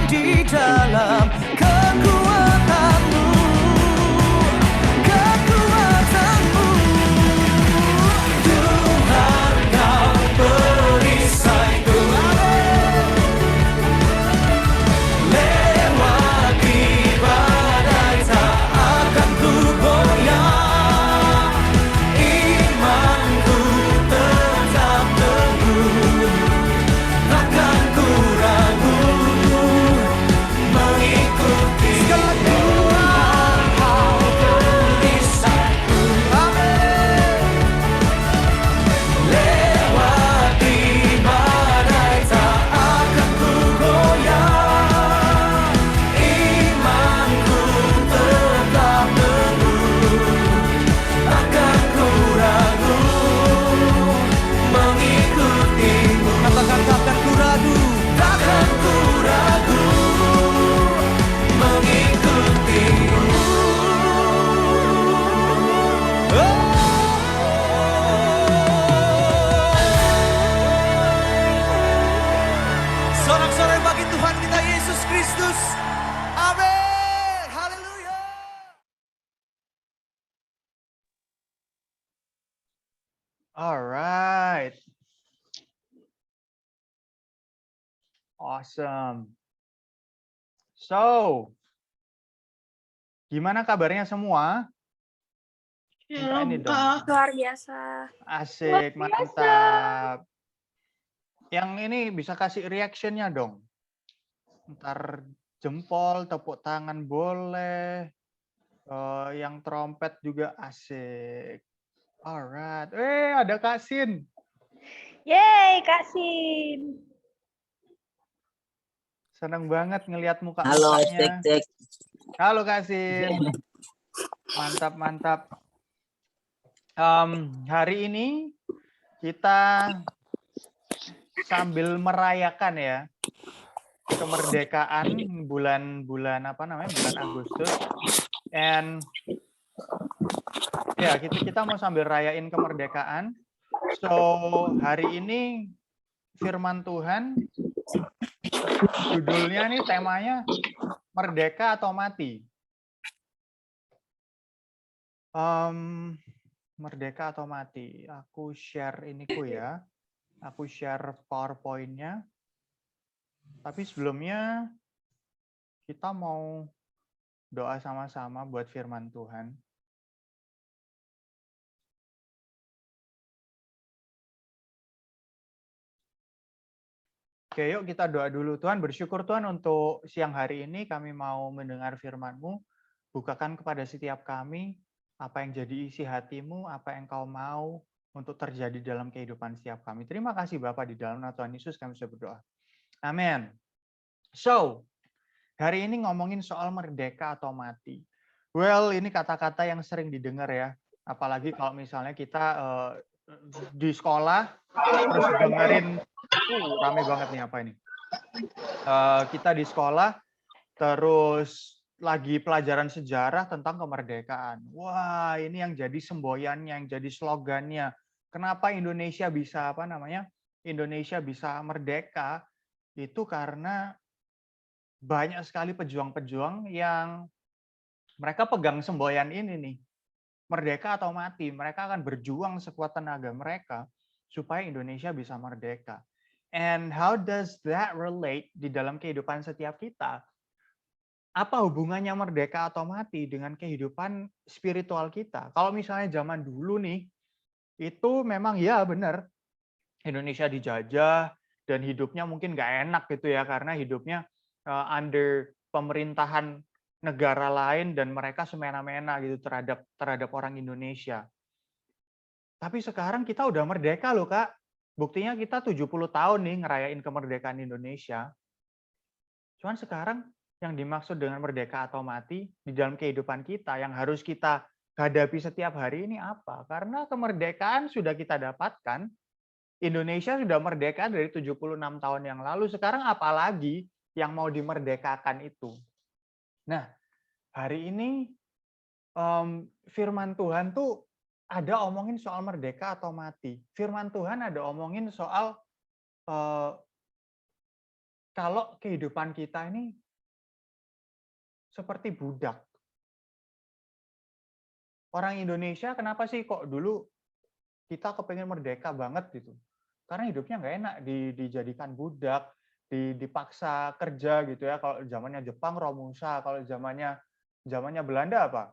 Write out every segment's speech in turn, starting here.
di dalam kekuatanmu, kekuatanmu. Tuhan kau perisaiku, lewati badai tak akan ku goyah, imanku tetap teguh, takkan ku ragu mengikuti. Tuhan kau perisaiku, lewati badai tak akan ku goyah, imanku tetap teguh, takkan ku ragu mengikutimu. Katakan takkan ku ragu, takkan ku ragu mengikutimu. Sorak-sorai bagi Tuhan kita Yesus Kristus. Amin. Haleluya. Alright. Awesome. So, gimana kabarnya semua? Minta ini dong. Luar biasa. Asik, mantap. Yang ini bisa kasih reaction-nya dong. Ntar jempol, tepuk tangan boleh. Yang trompet juga asik. Alright. Ada Kak Sin. Yeay, Kasin. Seneng banget ngelihat muka Halo, mukanya. cek. Halo Kak Sin. Mantap, mantap. Hari ini kita sambil merayakan ya kemerdekaan bulan apa namanya, bulan Agustus. And ya kita mau sambil rayain kemerdekaan. So hari ini firman Tuhan judulnya nih, temanya merdeka atau mati. Merdeka atau mati. Aku share iniku ya. Aku share PowerPoint-nya. Tapi sebelumnya kita mau doa sama-sama buat firman Tuhan. Oke, yuk kita doa dulu. Tuhan, bersyukur Tuhan untuk siang hari ini kami mau mendengar firman-Mu. Bukakan kepada setiap kami apa yang jadi isi hati-Mu, apa yang Kau mau untuk terjadi dalam kehidupan setiap kami. Terima kasih Bapak, di dalam nama Tuhan Yesus kami sudah berdoa. Amin. So, hari ini ngomongin soal merdeka atau mati. Well, ini kata-kata yang sering didengar ya. Apalagi kalau misalnya kita di sekolah, terus dengerin, rame banget nih apa ini. Kita di sekolah, terus lagi pelajaran sejarah tentang kemerdekaan. Wah, ini yang jadi semboyannya, yang jadi slogannya. Kenapa Indonesia bisa Indonesia bisa merdeka? Itu karena banyak sekali pejuang-pejuang yang mereka pegang semboyan ini nih. Merdeka atau mati. Mereka akan berjuang sekuat tenaga mereka supaya Indonesia bisa merdeka. And how does that relate di dalam kehidupan setiap kita? Apa hubungannya merdeka atau mati dengan kehidupan spiritual kita? Kalau misalnya zaman dulu nih, itu memang ya benar, Indonesia dijajah dan hidupnya mungkin nggak enak gitu ya, karena hidupnya under pemerintahan negara lain dan mereka semena-mena gitu terhadap orang Indonesia. Tapi sekarang kita udah merdeka loh Kak. Buktinya kita 70 tahun nih ngerayain kemerdekaan Indonesia. Cuman sekarang yang dimaksud dengan merdeka atau mati di dalam kehidupan kita yang harus kita hadapi setiap hari ini apa? Karena kemerdekaan sudah kita dapatkan, Indonesia sudah merdeka dari 76 tahun yang lalu, sekarang apalagi yang mau dimerdekakan itu? Nah, hari ini firman Tuhan tuh ada omongin soal merdeka atau mati. Firman Tuhan ada omongin soal kalau kehidupan kita ini seperti budak. Orang Indonesia kenapa sih kok dulu kita kepengen merdeka banget gitu? Karena hidupnya nggak enak, dijadikan budak, dipaksa kerja gitu ya. Kalau zamannya Jepang Romusa, kalau zamannya Belanda apa?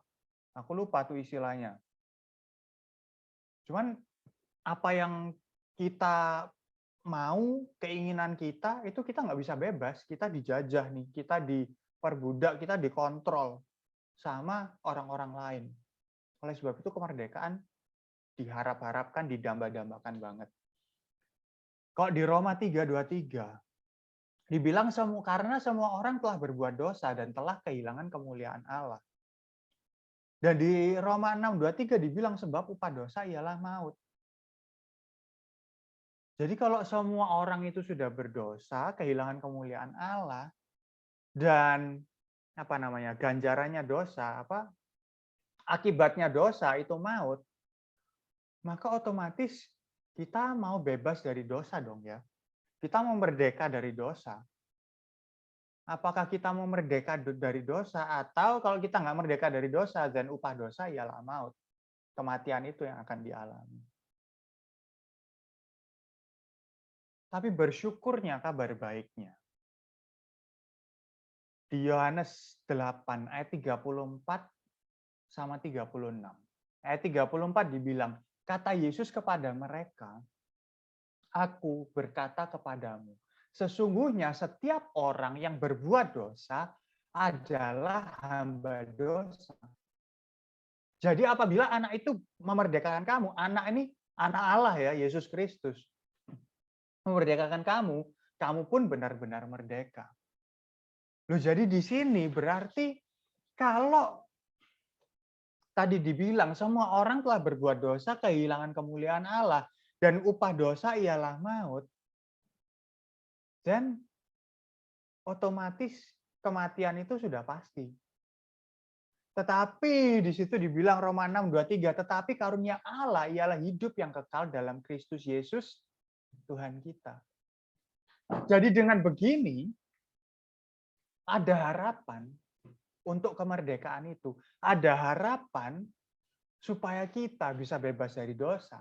Aku lupa tuh istilahnya. Cuman apa yang kita mau, keinginan kita, itu kita nggak bisa bebas. Kita dijajah nih, kita diperbudak, kita dikontrol sama orang-orang lain. Oleh sebab itu kemerdekaan diharap-harapkan, didamba-dambakan banget. Kok di Roma 3:23 dibilang karena semua orang telah berbuat dosa dan telah kehilangan kemuliaan Allah. Dan di Roma 6:23 dibilang sebab upah dosa ialah maut. Jadi kalau semua orang itu sudah berdosa, kehilangan kemuliaan Allah, dan ganjarannya dosa, akibatnya dosa itu maut, maka otomatis kita mau bebas dari dosa dong ya. Kita mau merdeka dari dosa. Apakah kita mau merdeka dari dosa, atau kalau kita nggak merdeka dari dosa, dan upah dosa ialah maut. Kematian itu yang akan dialami. Tapi bersyukurnya kabar baiknya. Di Yohanes 8 ayat 34 sama 36. Ayat 34 dibilang, kata Yesus kepada mereka, aku berkata kepadamu, sesungguhnya setiap orang yang berbuat dosa adalah hamba dosa. Jadi apabila anak itu memerdekakan kamu, anak ini anak Allah ya, Yesus Kristus, memerdekakan kamu, kamu pun benar-benar merdeka. Loh, jadi di sini berarti kalau tadi dibilang semua orang telah berbuat dosa, kehilangan kemuliaan Allah, dan upah dosa ialah maut, dan otomatis kematian itu sudah pasti. Tetapi di situ dibilang Roma 6:23, tetapi karunia Allah ialah hidup yang kekal dalam Kristus Yesus, Tuhan kita. Jadi dengan begini, ada harapan untuk kemerdekaan itu. Ada harapan supaya kita bisa bebas dari dosa.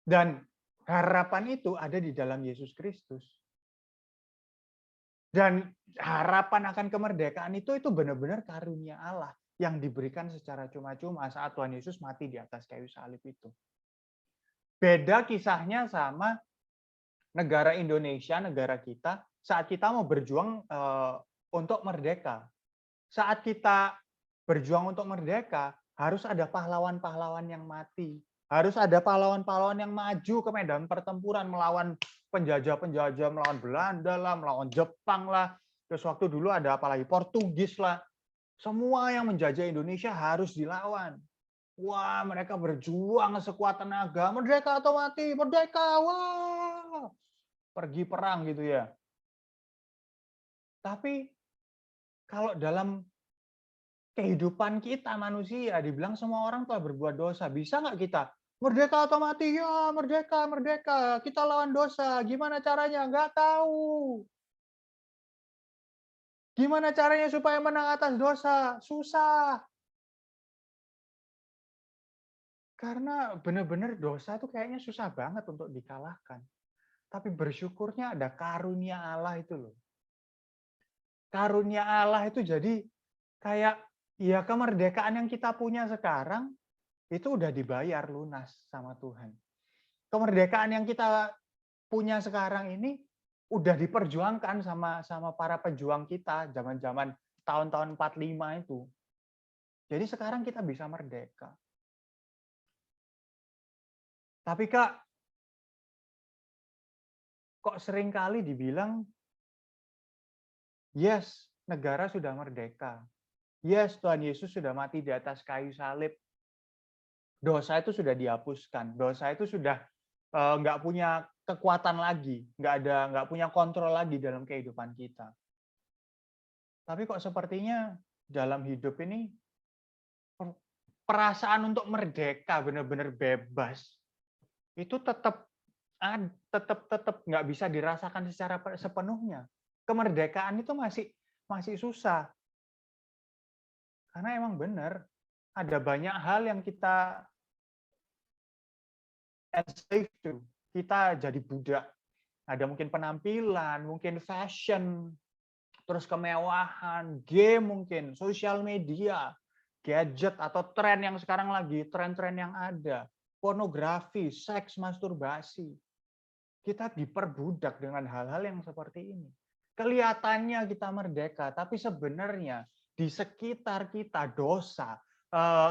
Dan harapan itu ada di dalam Yesus Kristus. Dan harapan akan kemerdekaan itu benar-benar karunia Allah yang diberikan secara cuma-cuma saat Tuhan Yesus mati di atas kayu salib itu. Beda kisahnya sama negara Indonesia, negara kita, saat kita mau berjuang untuk merdeka. Saat kita berjuang untuk merdeka, harus ada pahlawan-pahlawan yang mati. Harus ada pahlawan-pahlawan yang maju ke medan pertempuran melawan penjajah-penjajah, melawan Belanda lah, melawan Jepang lah. Terus waktu dulu ada apalagi Portugis lah. Semua yang menjajah Indonesia harus dilawan. Wah, mereka berjuang sekuat tenaga. Merdeka atau mati? Merdeka! Wah! Pergi perang gitu ya. Tapi kalau dalam kehidupan kita manusia, dibilang semua orang telah berbuat dosa. Bisa nggak kita? Merdeka atau mati? Ya, merdeka, merdeka. Kita lawan dosa. Gimana caranya? Nggak tahu. Gimana caranya supaya menang atas dosa? Susah. Karena benar-benar dosa itu kayaknya susah banget untuk dikalahkan. Tapi bersyukurnya ada karunia Allah itu loh. Karunia Allah itu jadi kayak ya kemerdekaan yang kita punya sekarang itu udah dibayar lunas sama Tuhan. Kemerdekaan yang kita punya sekarang ini udah diperjuangkan sama para pejuang kita zaman-zaman tahun-tahun 45 itu. Jadi sekarang kita bisa merdeka. Tapi Kak, kok sering kali dibilang, yes, negara sudah merdeka. Yes, Tuhan Yesus sudah mati di atas kayu salib. Dosa itu sudah dihapuskan. Dosa itu sudah nggak punya kekuatan lagi, nggak punya kontrol lagi dalam kehidupan kita. Tapi kok sepertinya dalam hidup ini perasaan untuk merdeka, benar-benar bebas, itu tetap nggak bisa dirasakan secara sepenuhnya. kemerdekaan itu masih susah. Karena emang benar, ada banyak hal yang kita slave to. Kita jadi budak. Ada mungkin penampilan, mungkin fashion, terus kemewahan, game mungkin, sosial media, gadget atau tren yang sekarang lagi, tren-tren yang ada, pornografi, seks, masturbasi. Kita diperbudak dengan hal-hal yang seperti ini. Kelihatannya kita merdeka, tapi sebenarnya di sekitar kita dosa,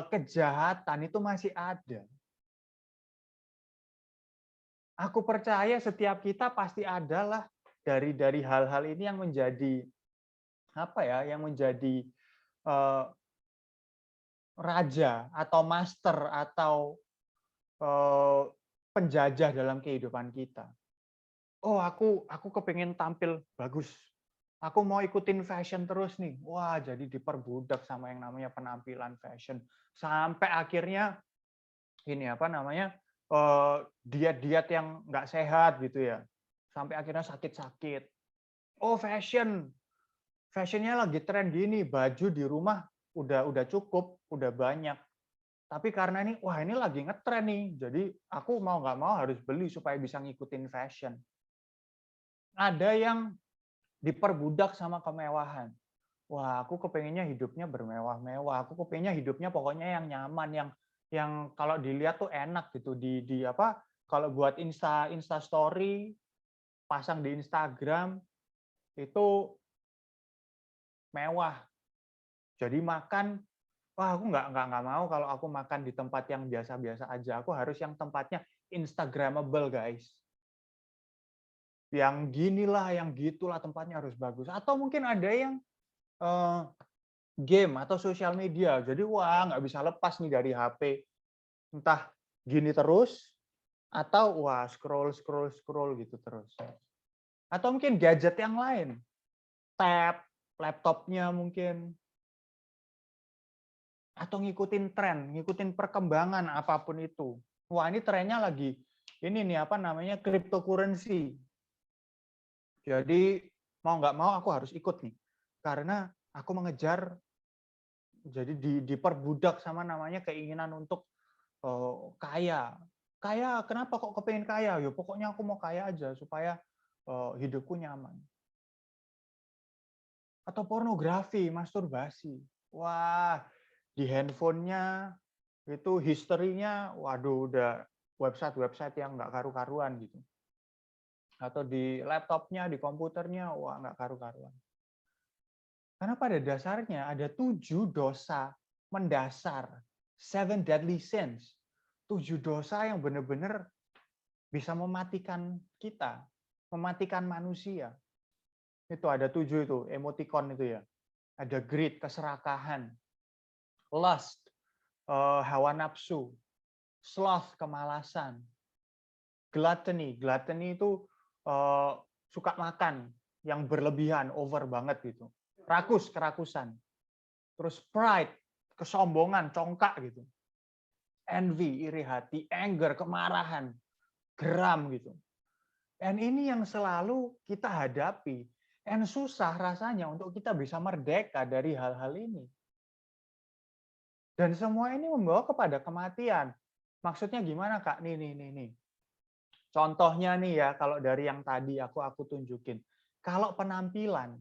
kejahatan itu masih ada. Aku percaya setiap kita pasti adalah dari hal-hal ini yang menjadi yang menjadi raja atau master atau penjajah dalam kehidupan kita. Oh, aku kepengen tampil bagus. Aku mau ikutin fashion terus nih. Wah, jadi diperbudak sama yang namanya penampilan fashion. Sampai akhirnya ini diet-diet yang nggak sehat gitu ya. Sampai akhirnya sakit-sakit. Oh, fashionnya lagi tren gini, baju di rumah udah cukup, udah banyak. Tapi karena ini lagi ngetren nih, jadi aku mau nggak mau harus beli supaya bisa ngikutin fashion. Ada yang diperbudak sama kemewahan. Wah, aku kepengennya hidupnya bermewah-mewah. Aku kepengennya hidupnya pokoknya yang nyaman, yang kalau dilihat tuh enak gitu. Kalau buat Insta story, pasang di Instagram itu mewah. Jadi makan, wah aku nggak mau kalau aku makan di tempat yang biasa-biasa aja. Aku harus yang tempatnya Instagramable, guys. Yang ginilah, yang gitulah tempatnya harus bagus. Atau mungkin ada yang game atau sosial media. Jadi wah nggak bisa lepas nih dari HP. Entah gini terus, atau wah scroll gitu terus. Atau mungkin gadget yang lain. Tab, laptopnya mungkin. Atau ngikutin tren, ngikutin perkembangan apapun itu. Wah, ini trennya lagi cryptocurrency. Jadi mau nggak mau aku harus ikut nih. Karena aku mengejar, jadi diperbudak sama namanya keinginan untuk kaya. Kaya, kenapa kok kepengen kaya? Ya pokoknya aku mau kaya aja supaya hidupku nyaman. Atau pornografi, masturbasi. Wah, di handphonenya itu historinya, waduh udah website yang nggak karu-karuan gitu. Atau di laptopnya, di komputernya, wah nggak karu-karuan. Karena pada dasarnya ada 7 dosa mendasar, 7 deadly sins. 7 dosa yang benar-benar bisa mematikan kita, mematikan manusia. Itu ada 7 itu, emoticon itu ya. Ada greed, keserakahan, lust, hawa nafsu, sloth, kemalasan, gluttony itu suka makan yang berlebihan, over banget gitu. Kerakusan. Terus pride, kesombongan, congkak gitu. Envy, iri hati, anger, kemarahan, geram gitu. Dan ini yang selalu kita hadapi. Dan susah rasanya untuk kita bisa merdeka dari hal-hal ini. Dan semua ini membawa kepada kematian. Maksudnya gimana, Kak? Nih. Contohnya nih ya, kalau dari yang tadi aku tunjukin. Kalau penampilan,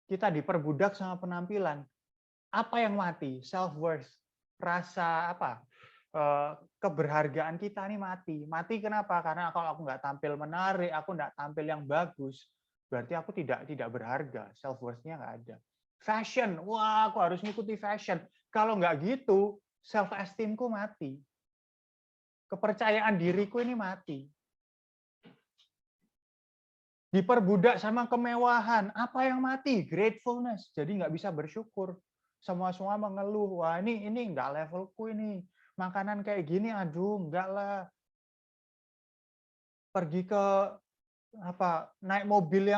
kita diperbudak sama penampilan. Apa yang mati? Self-worth. Rasa keberhargaan kita nih mati. Mati kenapa? Karena kalau aku nggak tampil menarik, aku nggak tampil yang bagus, berarti aku tidak berharga. Self-worth-nya nggak ada. Fashion, wah aku harus ngikuti fashion. Kalau nggak gitu, self-esteem-ku mati. Kepercayaan diriku ini mati. Diperbudak sama kemewahan. Apa yang mati? Gratefulness. Jadi nggak bisa bersyukur. Semua mengeluh. Wah ini nggak levelku ini. Makanan kayak gini, aduh nggak lah. Pergi ke naik mobil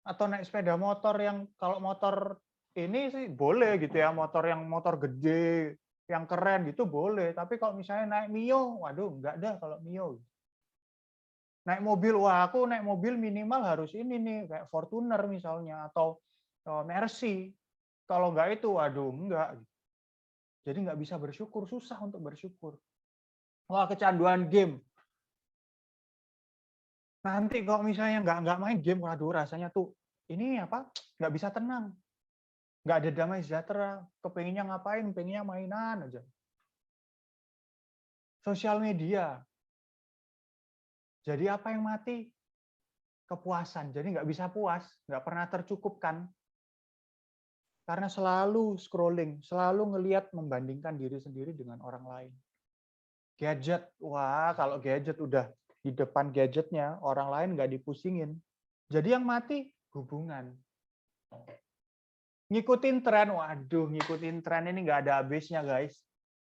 atau naik sepeda motor yang kalau motor ini sih boleh gitu ya. Motor gede, yang keren gitu boleh. Tapi kalau misalnya naik Mio, waduh nggak dah kalau Mio. Naik mobil, wah aku naik mobil minimal harus ini nih, kayak Fortuner misalnya, atau Mercy. Kalau nggak itu, waduh, enggak. Jadi nggak bisa bersyukur, susah untuk bersyukur. Wah, kecanduan game. Nanti kalau misalnya nggak main game, waduh rasanya tuh, ini apa, nggak bisa tenang. Nggak ada damai sejahtera. Kepengennya ngapain, pengennya mainan aja. Sosial media. Jadi apa yang mati? Kepuasan. Jadi nggak bisa puas, nggak pernah tercukupkan. Karena selalu scrolling, selalu ngelihat membandingkan diri sendiri dengan orang lain. Gadget, wah kalau gadget udah di depan gadgetnya, orang lain nggak dipusingin. Jadi yang mati hubungan. Ngikutin tren, waduh ngikutin tren ini nggak ada habisnya guys.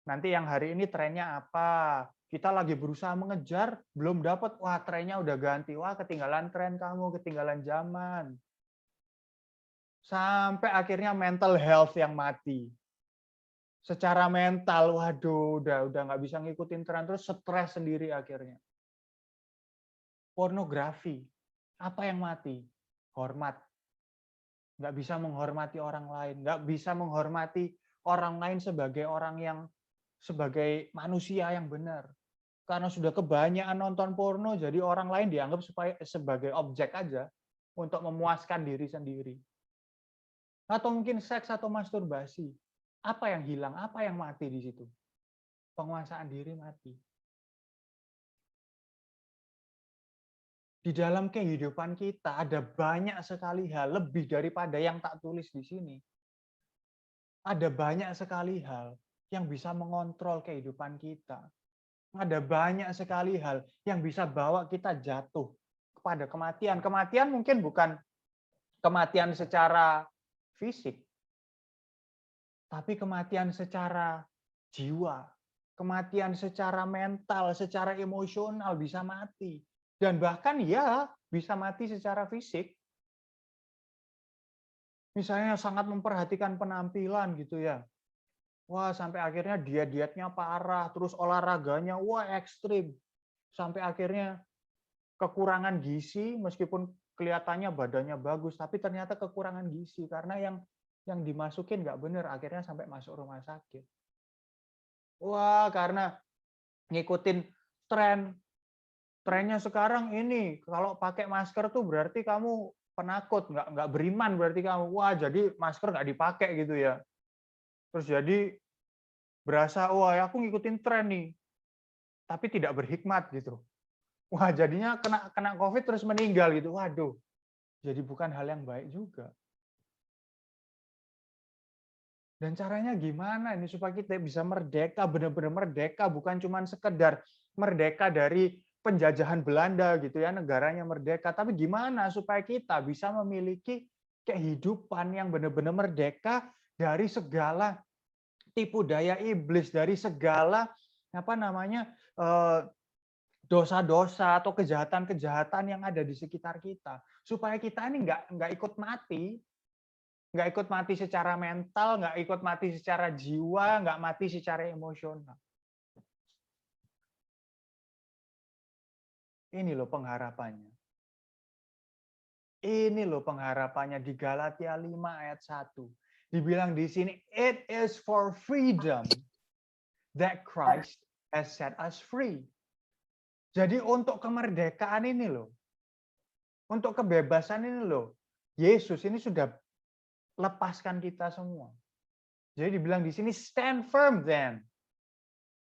Nanti yang hari ini trennya apa? Kita lagi berusaha mengejar, belum dapat, wah trennya udah ganti, wah ketinggalan tren kamu, ketinggalan zaman. Sampai akhirnya mental health yang mati. Secara mental, waduh, udah nggak bisa ngikutin tren, terus stres sendiri akhirnya. Pornografi, apa yang mati? Hormat. Nggak bisa menghormati orang lain, nggak bisa menghormati orang lain sebagai orang yang sebagai manusia yang benar. Karena sudah kebanyakan nonton porno, jadi orang lain dianggap sebagai objek aja untuk memuaskan diri sendiri. Atau mungkin seks atau masturbasi. Apa yang hilang? Apa yang mati di situ? Penguasaan diri mati. Di dalam kehidupan kita ada banyak sekali hal, lebih daripada yang tak tulis di sini. Ada banyak sekali hal yang bisa mengontrol kehidupan kita. Ada banyak sekali hal yang bisa bawa kita jatuh kepada kematian. Kematian mungkin bukan kematian secara fisik, tapi kematian secara jiwa, kematian secara mental, secara emosional bisa mati. Dan bahkan ya bisa mati secara fisik. Misalnya sangat memperhatikan penampilan gitu ya. Wah, sampai akhirnya dietnya parah, terus olahraganya wah ekstrim. Sampai akhirnya kekurangan gizi meskipun kelihatannya badannya bagus, tapi ternyata kekurangan gizi karena yang dimasukin nggak benar, akhirnya sampai masuk rumah sakit. Wah, karena ngikutin tren. Trennya sekarang ini, kalau pakai masker tuh berarti kamu penakut, nggak beriman berarti kamu. Wah, jadi masker nggak dipakai gitu ya. Terus jadi berasa, wah aku ngikutin tren nih, tapi tidak berhikmat gitu. Wah, jadinya kena COVID terus meninggal gitu. Waduh, jadi bukan hal yang baik juga. Dan caranya gimana ini supaya kita bisa merdeka, benar-benar merdeka, bukan cuma sekedar merdeka dari penjajahan Belanda gitu ya, negaranya merdeka, tapi gimana supaya kita bisa memiliki kehidupan yang benar-benar merdeka dari segala tipu daya iblis, dari segala apa namanya dosa-dosa atau kejahatan-kejahatan yang ada di sekitar kita, supaya kita ini nggak ikut mati. Nggak ikut mati secara mental, nggak ikut mati secara jiwa, nggak mati secara emosional. Ini loh pengharapannya. Ini loh pengharapannya di Galatia 5 ayat 1. Dibilang di sini, it is for freedom that Christ has set us free. Jadi untuk kemerdekaan ini loh, untuk kebebasan ini loh, Yesus ini sudah lepaskan kita semua. Jadi dibilang di sini, stand firm then.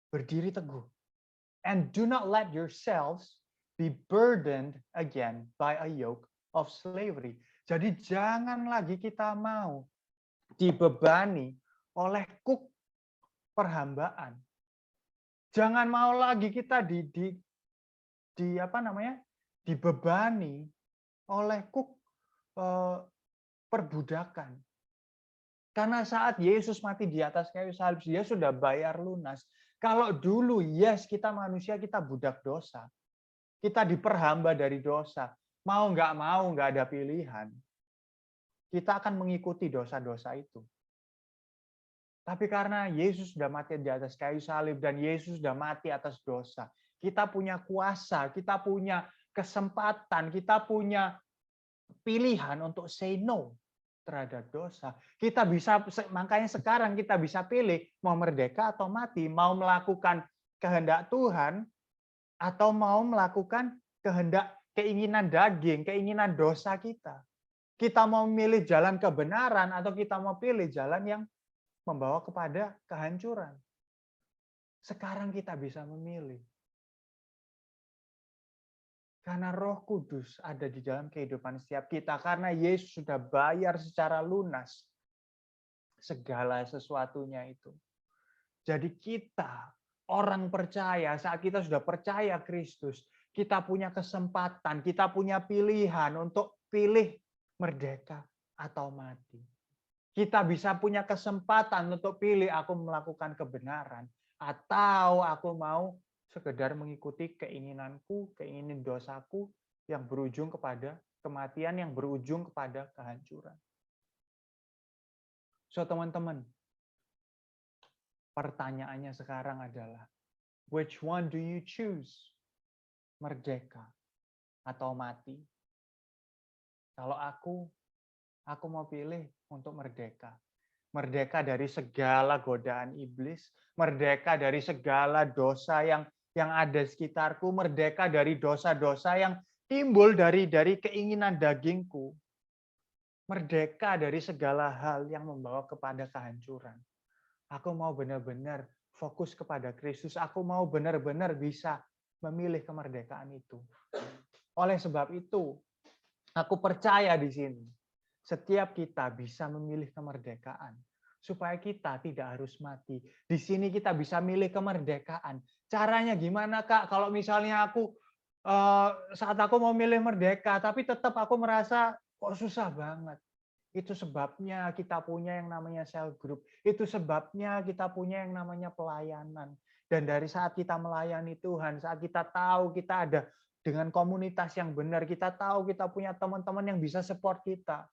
Berdiri teguh. And do not let yourselves be burdened again by a yoke of slavery. Jadi jangan lagi kita mau dibebani oleh kuk perhambaan. Jangan mau lagi kita dibebani oleh kuk perbudakan. Karena saat Yesus mati di atas kayu salib, dia sudah bayar lunas. Kalau dulu, yes, kita manusia, kita budak dosa. Kita diperhamba dari dosa. Mau nggak ada pilihan. Kita akan mengikuti dosa-dosa itu. Tapi karena Yesus sudah mati di atas kayu salib dan Yesus sudah mati atas dosa, kita punya kuasa, kita punya kesempatan, kita punya pilihan untuk say no terhadap dosa. Kita bisa, makanya sekarang kita bisa pilih mau merdeka atau mati, mau melakukan kehendak Tuhan atau mau melakukan kehendak keinginan daging, keinginan dosa kita. Kita mau memilih jalan kebenaran atau kita mau pilih jalan yang membawa kepada kehancuran. Sekarang kita bisa memilih. Karena Roh Kudus ada di dalam kehidupan setiap kita. Karena Yesus sudah bayar secara lunas segala sesuatunya itu. Jadi kita, orang percaya, saat kita sudah percaya Kristus, kita punya kesempatan, kita punya pilihan untuk pilih merdeka atau mati. Kita bisa punya kesempatan untuk pilih aku melakukan kebenaran atau aku mau sekedar mengikuti keinginanku, keinginan dosaku yang berujung kepada kematian, yang berujung kepada kehancuran. So teman-teman, pertanyaannya sekarang adalah, which one do you choose? Merdeka atau mati? Kalau aku mau pilih untuk merdeka. Merdeka dari segala godaan iblis, merdeka dari segala dosa yang ada di sekitarku, merdeka dari dosa-dosa yang timbul dari keinginan dagingku. Merdeka dari segala hal yang membawa kepada kehancuran. Aku mau benar-benar fokus kepada Kristus. Aku mau benar-benar bisa memilih kemerdekaan itu. Oleh sebab itu, aku percaya di sini, setiap kita bisa memilih kemerdekaan. Supaya kita tidak harus mati. Di sini kita bisa milih kemerdekaan. Caranya gimana, Kak? Kalau misalnya aku, saat aku mau milih merdeka, tapi tetap aku merasa, kok susah banget. Itu sebabnya kita punya yang namanya cell group. Itu sebabnya kita punya yang namanya pelayanan. Dan dari saat kita melayani Tuhan, saat kita tahu kita ada dengan komunitas yang benar, kita tahu kita punya teman-teman yang bisa support kita.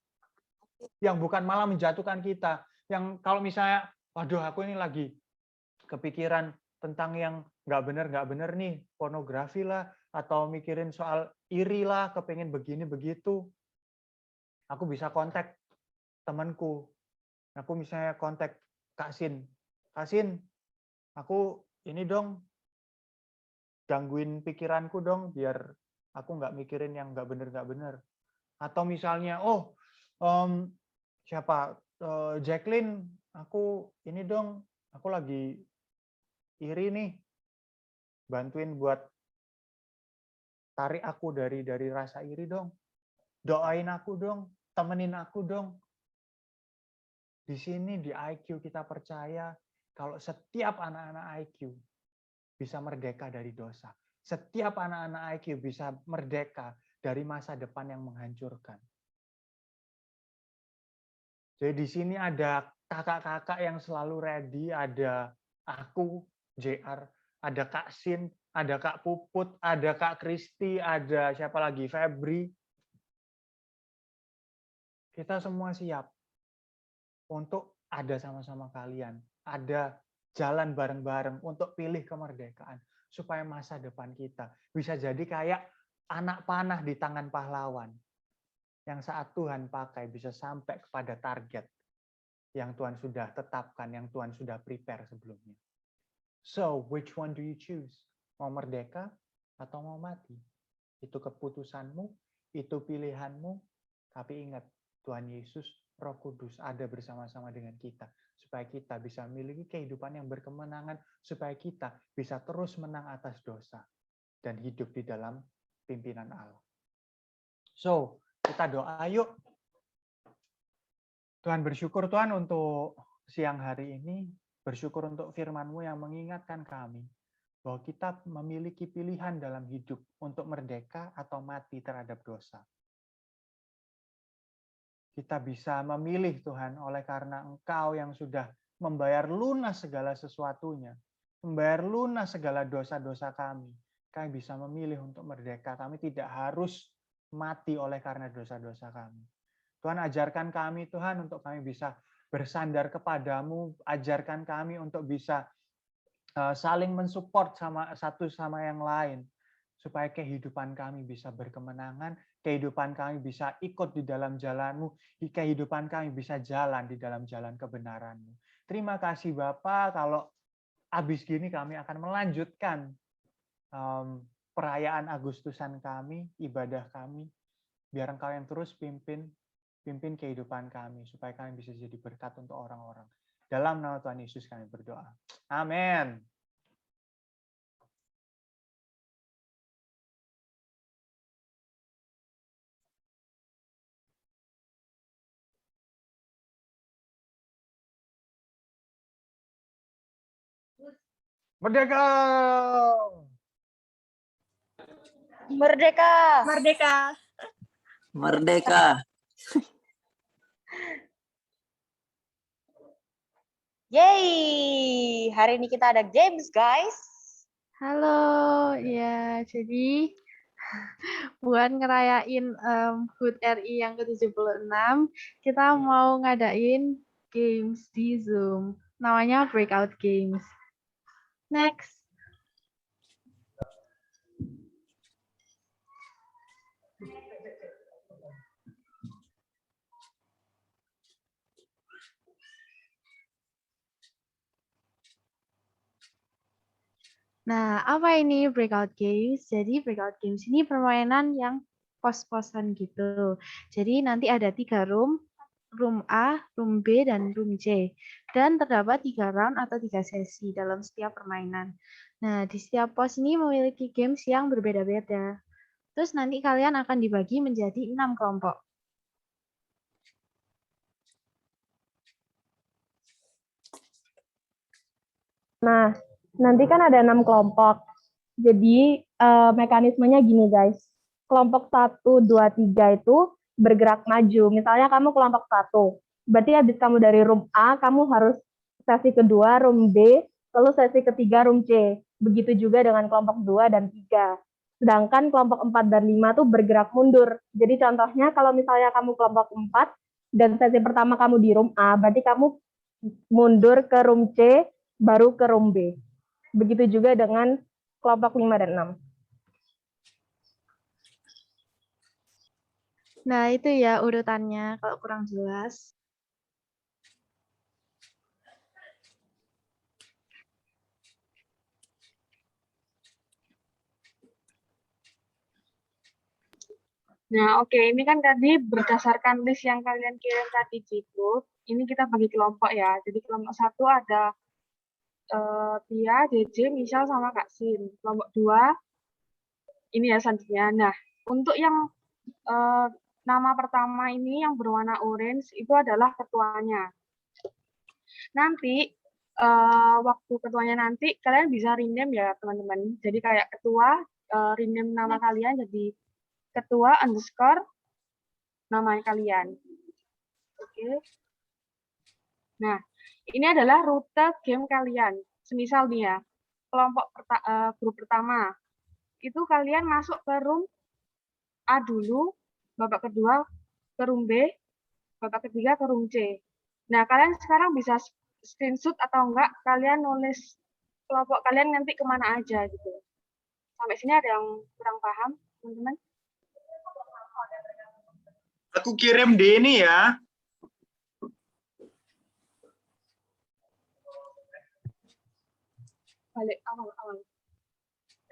Yang bukan malah menjatuhkan kita. Yang kalau misalnya, waduh aku ini lagi kepikiran tentang yang nggak benar nih, pornografi lah, atau mikirin soal iri lah, kepengen begini begitu, aku bisa kontak temanku. Aku misalnya kontak Kak Sin, aku ini dong, gangguin pikiranku dong, biar aku nggak mikirin yang nggak benar. Atau misalnya, siapa, Jacqueline, aku ini dong, aku lagi iri nih, bantuin buat tarik aku dari rasa iri dong, doain aku dong, temenin aku dong. Di sini di IQ kita percaya kalau setiap anak-anak IQ bisa merdeka dari dosa. Setiap anak-anak IQ bisa merdeka dari masa depan yang menghancurkan. Jadi di sini ada kakak-kakak yang selalu ready, ada aku, JR, ada Kak Sin, ada Kak Puput, ada Kak Kristi, ada siapa lagi, Febri. Kita semua siap untuk ada sama-sama kalian, ada jalan bareng-bareng untuk pilih kemerdekaan, supaya masa depan kita bisa jadi kayak anak panah di tangan pahlawan, yang saat Tuhan pakai bisa sampai kepada target yang Tuhan sudah tetapkan, yang Tuhan sudah prepare sebelumnya. So, which one do you choose? Mau merdeka atau mau mati? Itu keputusanmu, itu pilihanmu, tapi ingat, Tuhan Yesus, Roh Kudus ada bersama-sama dengan kita, supaya kita bisa memiliki kehidupan yang berkemenangan, supaya kita bisa terus menang atas dosa, dan hidup di dalam pimpinan Allah. So, kita doa yuk. Tuhan, bersyukur Tuhan untuk siang hari ini, bersyukur untuk firman-Mu yang mengingatkan kami bahwa kita memiliki pilihan dalam hidup untuk merdeka atau mati terhadap dosa. Kita bisa memilih Tuhan oleh karena Engkau yang sudah membayar lunas segala sesuatunya, membayar lunas segala dosa-dosa kami. Kami bisa memilih untuk merdeka, kami tidak harus mati oleh karena dosa-dosa kami. Tuhan, ajarkan kami Tuhan untuk kami bisa bersandar kepadamu, ajarkan kami untuk bisa saling mensupport sama satu sama yang lain, supaya kehidupan kami bisa berkemenangan, kehidupan kami bisa ikut di dalam jalan-Mu, kehidupan kami bisa jalan di dalam jalan kebenaran-Mu. Terima kasih Bapa, kalau habis gini kami akan melanjutkan perayaan Agustusan kami, ibadah kami. Biar Engkau yang terus pimpin kehidupan kami, supaya kami bisa jadi berkat untuk orang-orang. Dalam nama Tuhan Yesus kami berdoa. Amin. Merdeka! Merdeka. Merdeka. Merdeka. Yeay, hari ini kita ada games, guys. Halo, ya jadi buat ngerayain HUT RI yang ke-76, kita mau ngadain games di Zoom. Namanya Breakout Games. Next. Nah, apa ini breakout games? Jadi breakout games ini permainan yang pos-posan gitu. Jadi nanti ada 3 room, room A, room B, dan room C. Dan terdapat 3 round atau 3 sesi dalam setiap permainan. Nah, di setiap pos ini memiliki games yang berbeda-beda. Terus nanti kalian akan dibagi menjadi 6 kelompok. Nah, nanti kan ada 6 kelompok. Jadi mekanismenya gini guys. Kelompok 1, 2, 3 itu bergerak maju. Misalnya kamu kelompok 1. Berarti habis kamu dari room A, kamu harus sesi kedua room B, lalu sesi ketiga room C. Begitu juga dengan kelompok 2 dan 3. Sedangkan kelompok 4 dan 5 tuh bergerak mundur. Jadi contohnya kalau misalnya kamu kelompok 4 dan sesi pertama kamu di room A, berarti kamu mundur ke room C, baru ke room B. Begitu juga dengan kelompok 5 dan 6. Nah, itu ya urutannya kalau kurang jelas. Nah, oke, ini kan tadi berdasarkan list yang kalian kirim tadi di grup, ini kita bagi kelompok ya. Jadi kelompok 1 ada Tia, JJ, Michelle, sama Kak Sin. Kelompok 2, ini ya selanjutnya. Nah, untuk yang nama pertama ini yang berwarna orange, itu adalah ketuanya. Nanti, waktu ketuanya nanti, kalian bisa rename ya, teman-teman. Jadi kayak ketua, rename nama kalian jadi ketua underscore nama kalian. Oke. Nah, ini adalah rute game kalian. Semisal nih ya, kelompok grup pertama, itu kalian masuk ke room A dulu, babak kedua ke room B, babak ketiga ke room C. Nah, kalian sekarang bisa screenshot atau enggak, kalian nulis kelompok kalian nanti kemana aja gitu. Sampai sini ada yang kurang paham, teman-teman? Aku kirim di ini ya. Balik awal-awal.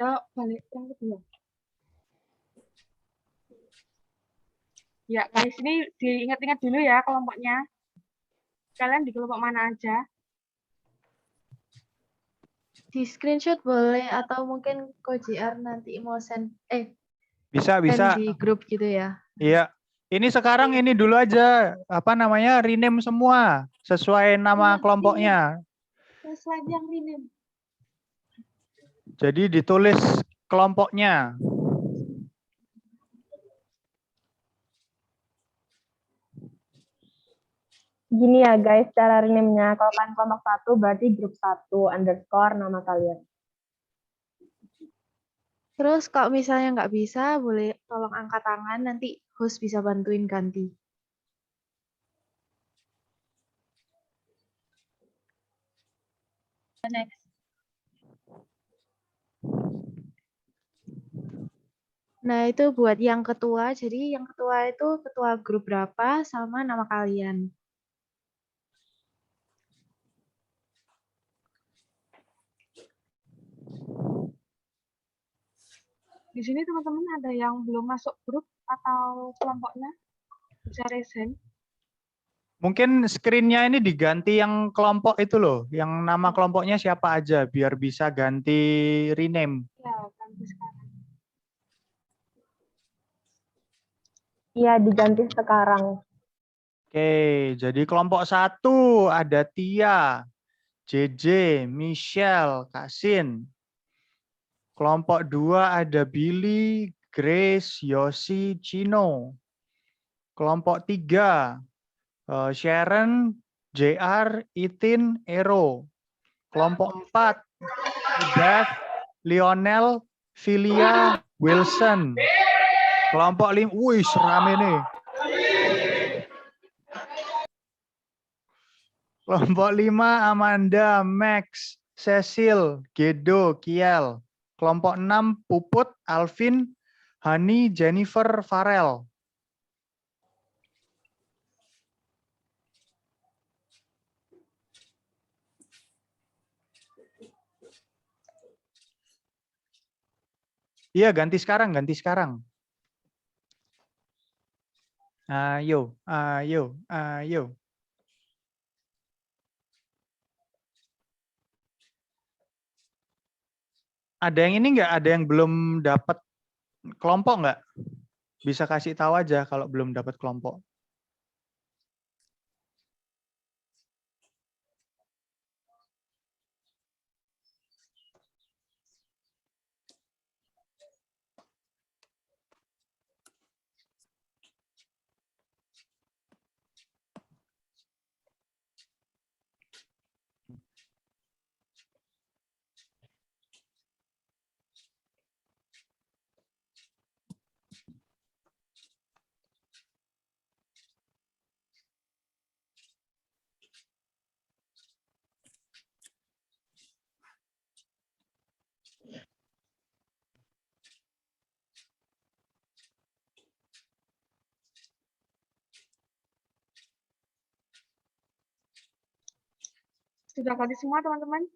Oh, balik yang kedua. Ya, guys, ini diingat-ingat dulu ya kelompoknya. Kalian di kelompok mana aja? Di screenshot boleh atau mungkin JR nanti mau send Bisa, send bisa. di grup gitu ya. Iya. Ini sekarang ini dulu aja, apa namanya, rename semua sesuai nama kelompoknya. Slide yang rename. Jadi ditulis kelompoknya. Gini ya guys, cara rename-nya. Kalau kalian kelompok 1, berarti grup 1 underscore nama kalian. Terus kalau misalnya nggak bisa, boleh tolong angkat tangan, nanti host bisa bantuin ganti. Next. Nah, itu buat yang ketua. Jadi yang ketua itu ketua grup berapa sama nama kalian. Di sini teman-teman ada yang belum masuk grup atau kelompoknya bisa resign. Mungkin screen-nya ini diganti yang kelompok itu loh, yang nama kelompoknya siapa aja, biar bisa ganti rename. Ya, ganti sekarang. Iya, diganti sekarang. Oke, jadi kelompok 1 ada Tia, JJ, Michelle, Kasin. Kelompok 2 ada Billy, Grace, Yosi, Chino. Kelompok 3 Sharon, JR, Itin, Ero. Kelompok 4 Beth, Lionel, Filia, Wilson. Kelompok 5, wih rame nih. Kelompok 5 Amanda, Max, Cecil, Gedo, Kiel. Kelompok 6 Puput, Alvin, Hani, Jennifer, Farel. Iya, ganti sekarang, ganti sekarang. Ayo, ayo, ayo. Ada yang ini nggak? Ada yang belum dapat kelompok nggak? Bisa kasih tahu aja kalau belum dapat kelompok. Sudah ganti semua teman-teman?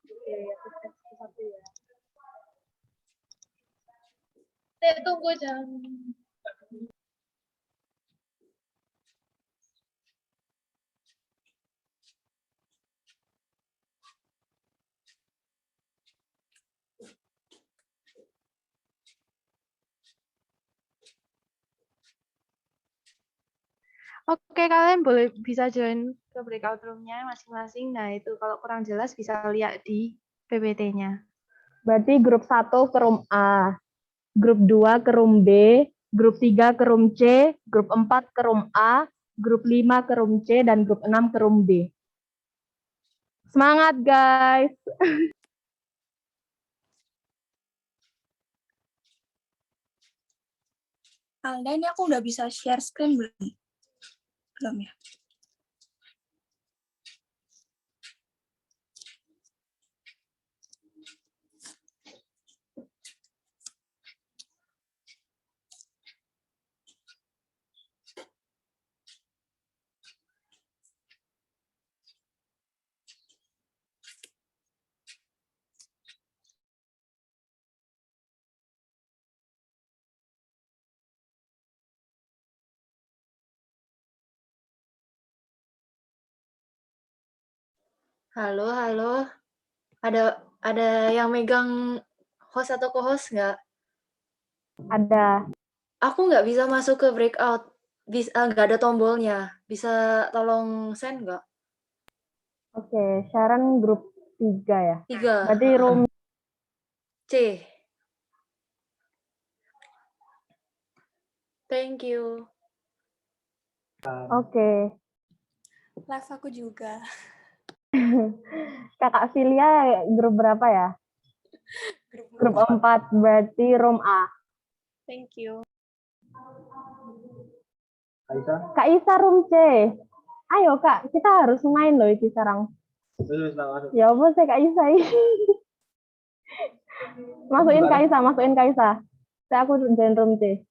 Oke, aku tes satu ya. Tunggu jangan. Oke, kalian boleh bisa join ke breakout room-nya masing-masing. Nah, itu kalau kurang jelas bisa lihat di PPT-nya. Berarti grup 1 ke room A, grup 2 ke room B, grup 3 ke room C, grup 4 ke room A, grup 5 ke room C, dan grup 6 ke room B. Semangat, guys! Alda, ini aku udah bisa share screen belum? Belum ya? Halo, halo. Ada yang megang host atau co-host nggak? Ada. Aku nggak bisa masuk ke breakout. Nggak ada tombolnya. Bisa tolong send nggak? Oke, Sharon grup 3 ya? 3. Berarti room C. Thank you. Oke. Live aku juga. Kakak Filia grup berapa ya? Grup 4, berarti room A. Thank you. Kak Isa room C. Ayo Kak, kita harus main loh itu sekarang. Ya apa sih Kak Isa? Masukin Kak Isa. Saya aku join room C.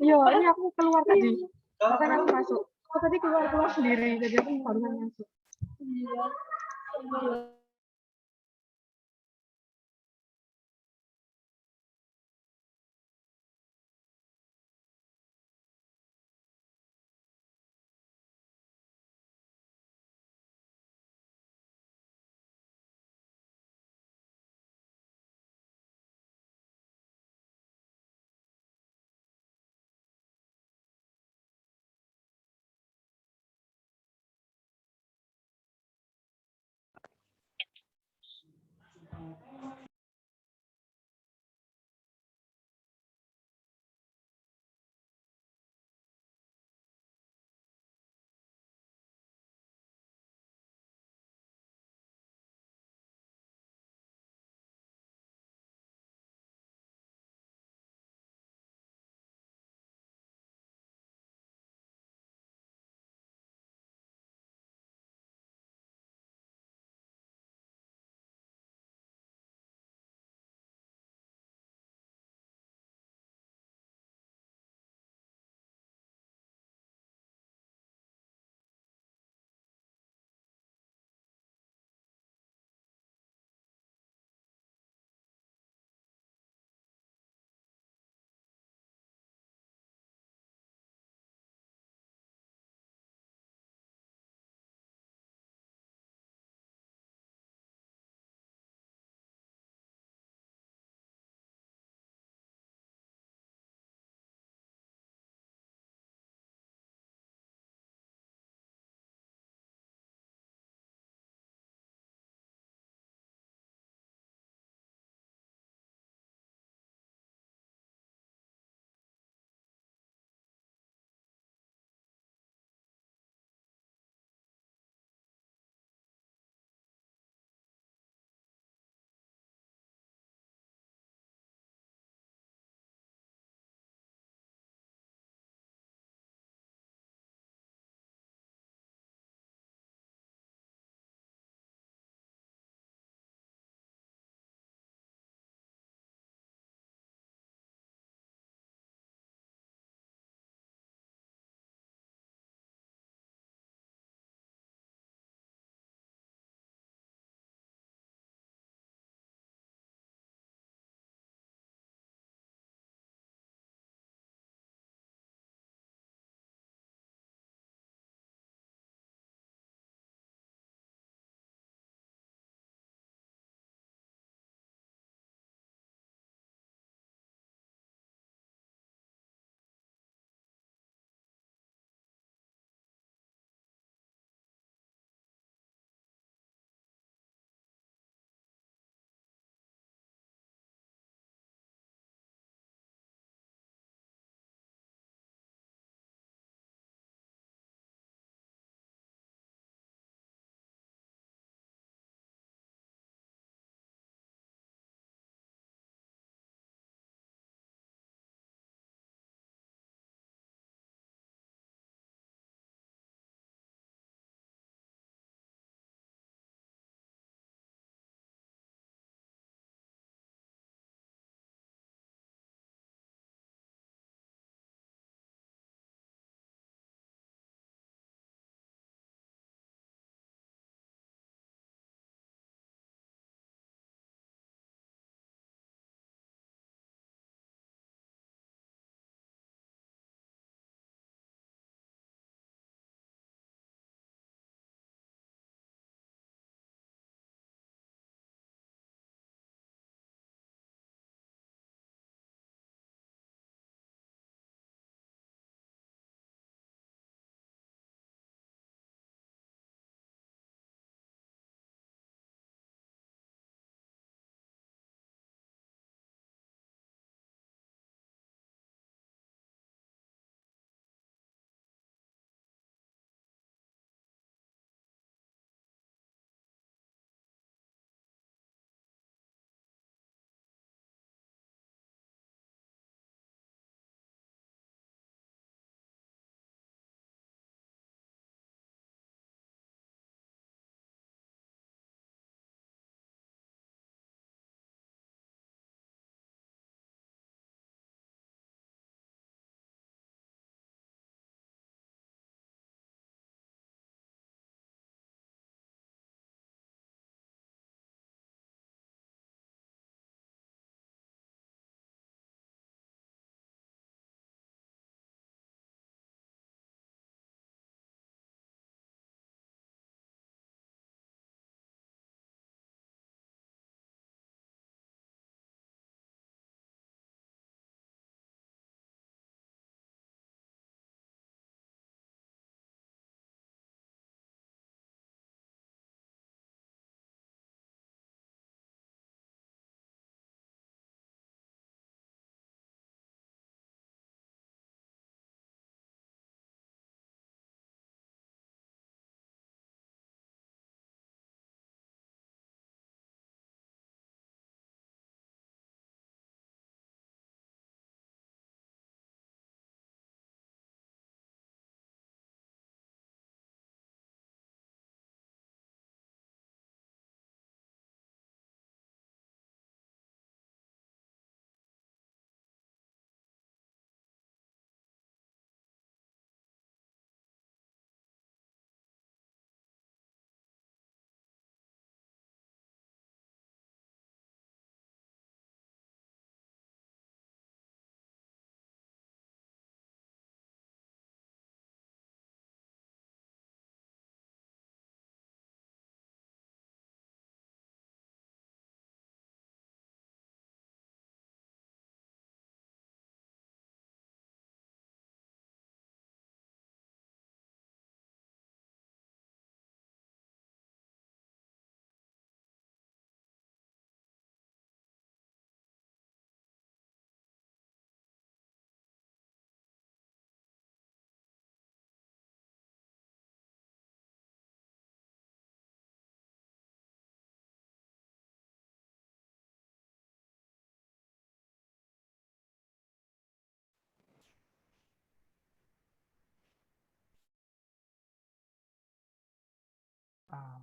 Iya, ini aku keluar tadi. Makanya aku masuk. Aku tadi keluar sendiri, jadi aku barusan masuk. Ah,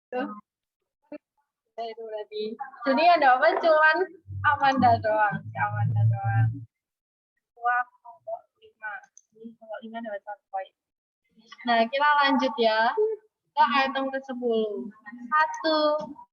Itu berarti. Jadi ada apa? Cuman Amanda doang. Si Amanda doang. Wah, kelompok 5. Ini kelompok 5 dapat 1 poin. Nah, kita lanjut ya. Ke item ke-10. 1.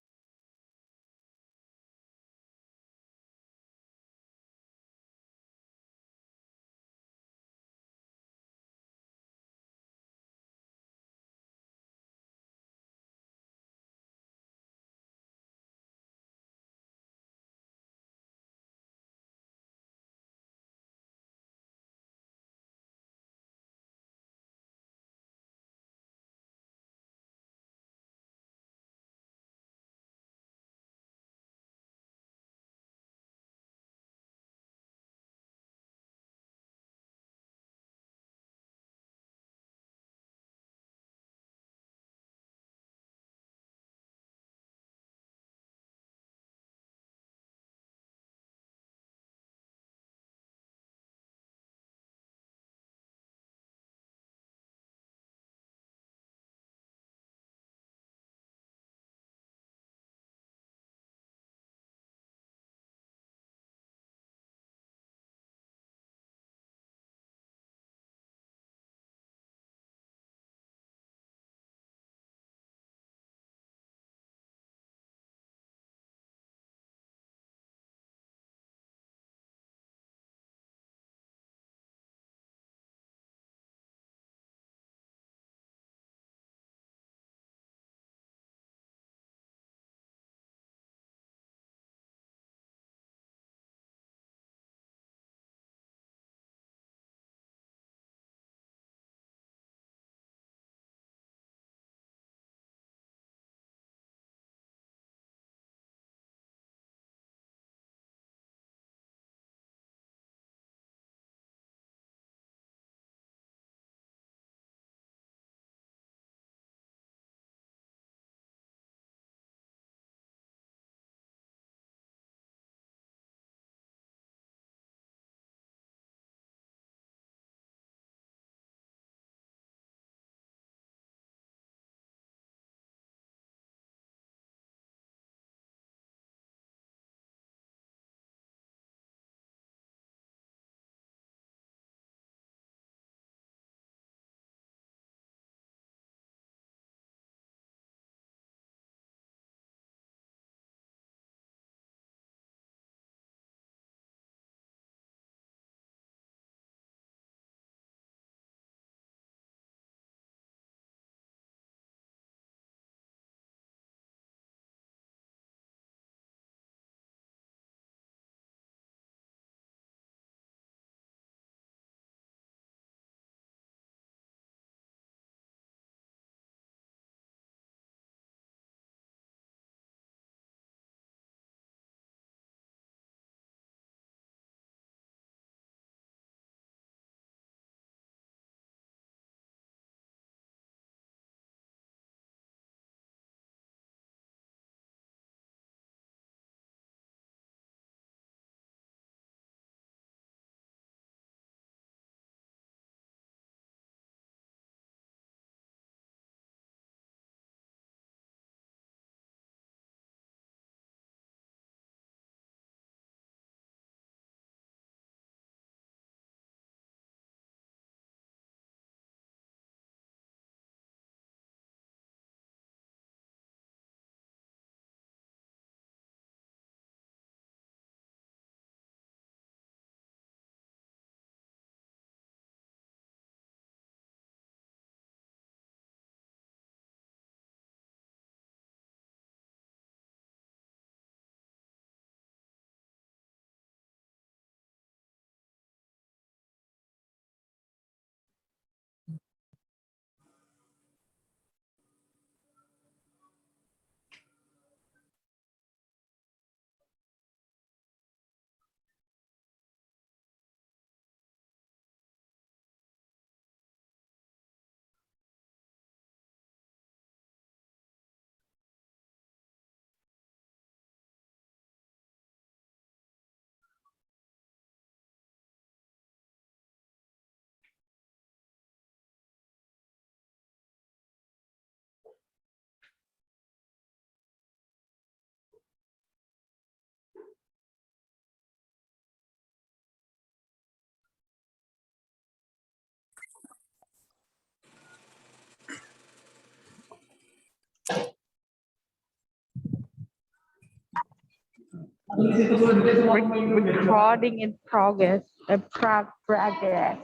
Recording in progress. Progress.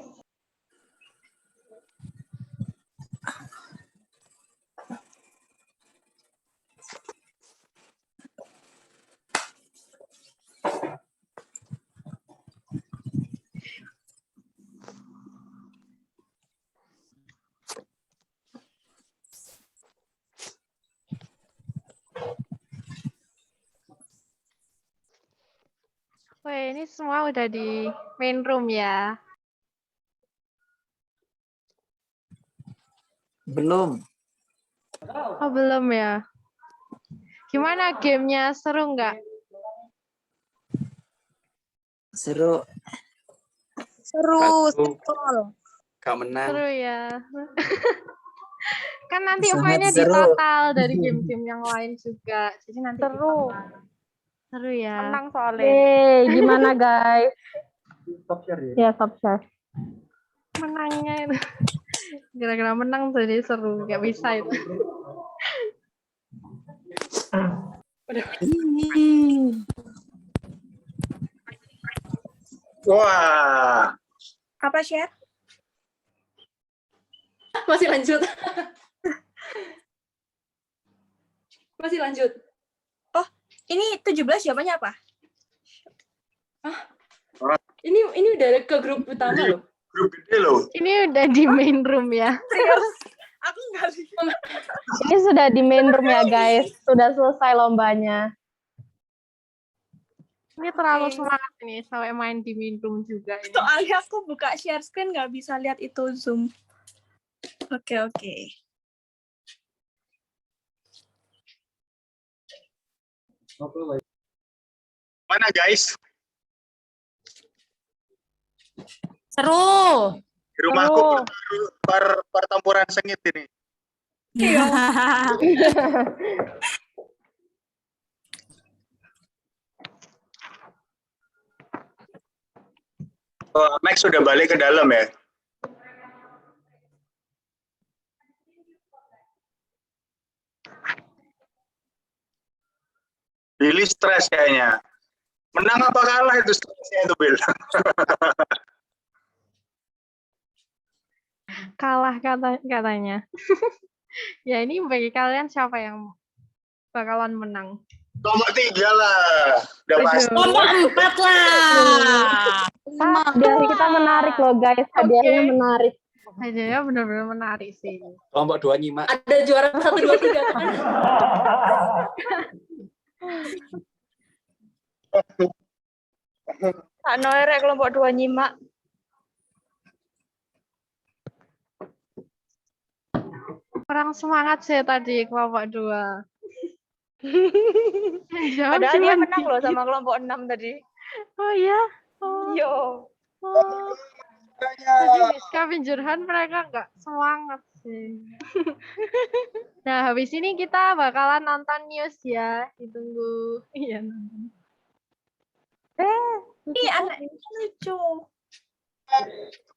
Woi, ini semua udah di main room ya. Belum. Oh, belum ya. Gimana gamenya? Seru nggak? Seru. Seru. Gak menang. Seru ya. Kan nanti Sangat poinnya di seru. total dari game-game yang lain juga. Jadi nanti Seru. seru ya. Menang soalnya. Yeay, gimana guys? Stop share ya? Ya, stop share. Menangnya itu. Gara-gara menang jadi seru. Nggak bisa itu. Wah. Apa share? Masih lanjut. Masih lanjut. Ini 17 jawabannya apa? Ini udah ke grup utama loh. Grup gede loh. Ini udah di main room ya. Serius? Aku nggak lihat. Ini sudah di main room ya guys. Sudah selesai lombanya. Ini terlalu semangat ini sampai main di main room juga ini. Soalnya aku buka share screen nggak bisa lihat itu Zoom. Oke. Mana guys? Seru. Di rumahku pertempuran sengit ini. Oh, Max sudah balik ke dalam ya? Billy stres kayaknya. Menang apa kalah itu stresnya itu, Bill? Kalah katanya. Ya ini bagi kalian siapa yang bakalan menang? Nomor 3 lah. Udah pasti. Nomor 4 lah. Hadiah kita menarik loh guys. Hadiahnya menarik. Hadiahnya benar-benar menarik sih. Kelompok 2 nyimak. Ada juara 1, 2, 3 kan? Tak noere kelompok 2 nyimak. Kurang semangat sih tadi kelompok 2. Padahal dia menang loh sama kelompok 6 tadi. Oh ya? Oh. Yo. Oh. Tadi Rizka Pinjurhan mereka nggak semangat sih. Nah, habis ini kita bakalan nonton news ya. Ditunggu. Iya, nonton. Ih, anaknya lucu.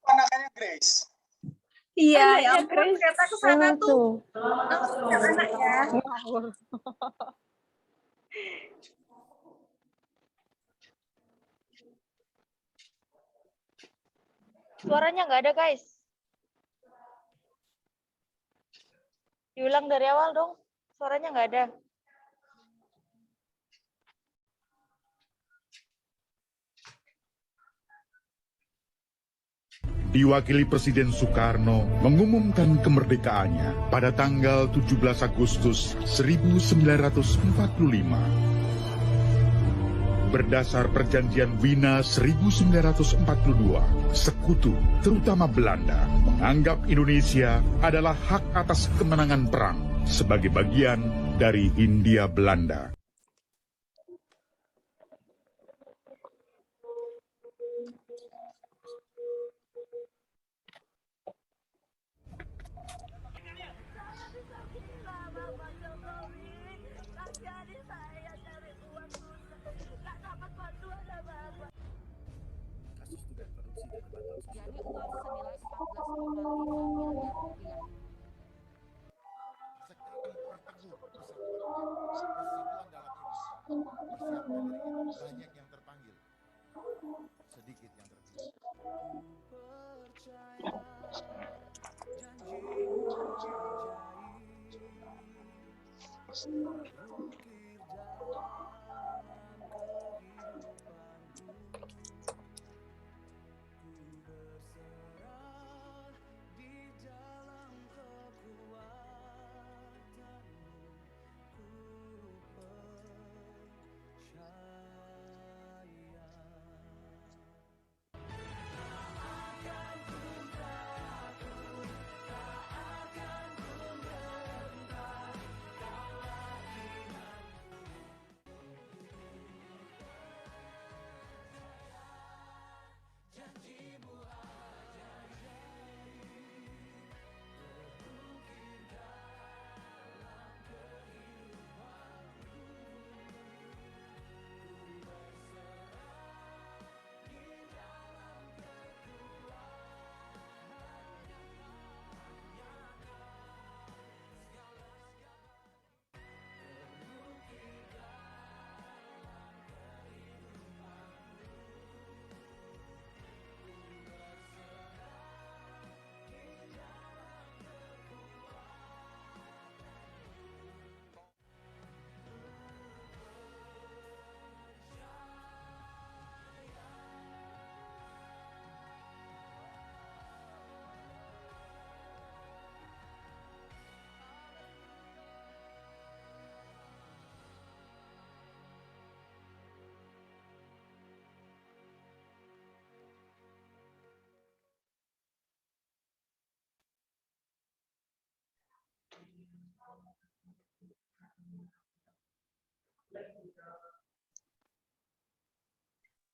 Anaknya Grace. Iya, Anaknya ya ampun, Grace. ternyata ke sana tuh langsung lihat anaknya. Suaranya nggak ada guys. Diulang dari awal dong. Suaranya nggak ada. Diwakili Presiden Soekarno mengumumkan kemerdekaannya pada tanggal 17 Agustus 1945. Berdasar Perjanjian Wina 1942, sekutu, terutama Belanda, menganggap Indonesia adalah hak atas kemenangan perang sebagai bagian dari Hindia Belanda.